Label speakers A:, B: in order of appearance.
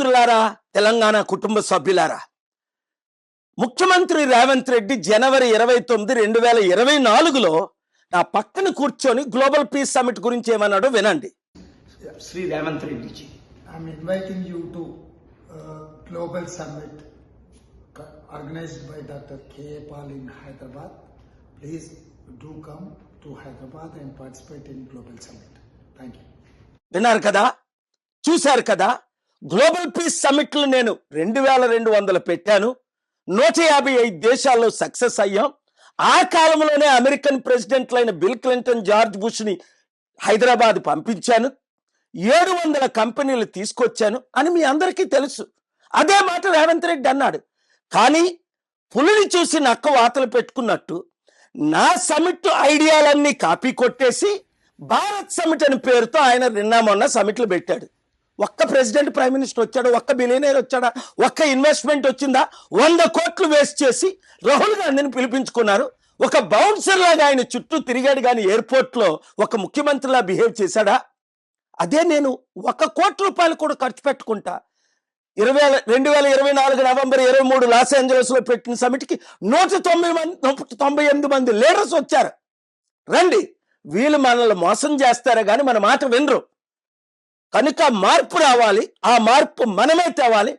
A: మిత్రులారా, తెలంగాణ కుటుంబ సభ్యులారా, ముఖ్యమంత్రి రేవంత్ రెడ్డి జనవరి 29, 2024లో నా పక్కన కూర్చొని గ్లోబల్ పీస్ సమిట్ గురించి ఏమన్నాడో వినండి. Shri Revanth రెడ్డిజీ,
B: I'm inviting you to Global Summit organized by Dr. K. Pal in Hyderabad. Please do come to Hyderabad and participate in Global Summit. Thank you.
A: విన్నారు కదా, చూశారు కదా. గ్లోబల్ పీస్ సమిట్లు నేను 2200 పెట్టాను. 155 దేశాల్లో సక్సెస్ అయ్యాం. ఆ కాలంలోనే అమెరికన్ ప్రెసిడెంట్లైన బిల్ క్లింటన్, జార్జ్ బుష్ని హైదరాబాద్ పంపించాను. 700 కంపెనీలు తీసుకొచ్చాను అని మీ అందరికీ తెలుసు. అదే మాట రేవంత్ రెడ్డి అన్నాడు. కానీ పులిని చూసి నక్క వాతలు పెట్టుకున్నట్టు నా సమిట్ ఐడియాలన్నీ కాపీ కొట్టేసి భారత్ సమిట్ అని పేరుతో ఆయన నిన్న మొన్న సమిట్లు పెట్టాడు. ఒక్క ప్రెసిడెంట్, ప్రైమ్ మినిస్టర్ వచ్చాడు, ఒక్క బిలియనీర్ వచ్చాడా, ఒక్క ఇన్వెస్ట్మెంట్ వచ్చిందా? 100 కోట్లు వేస్ట్ చేసి రాహుల్ గాంధీని పిలిపించుకున్నారు. ఒక బౌన్సర్ లాగా ఆయన చుట్టూ తిరిగాడు, కానీ ఎయిర్పోర్ట్లో ఒక ముఖ్యమంత్రిలా బిహేవ్ చేశాడా? అదే నేను 1 కోటి రూపాయలు కూడా ఖర్చు పెట్టుకుంటా 2024 నవంబర్ 23 లాస్ ఏంజలస్ లో పెట్టిన సమిట్కి 198 మంది లీడర్స్ వచ్చారు. రండి, వీళ్ళు మనల్ని మోసం చేస్తారా కానీ మన మాట వినరు. కనుక మార్పు రావాలి, ఆ మార్పు మనమే తేవాలి.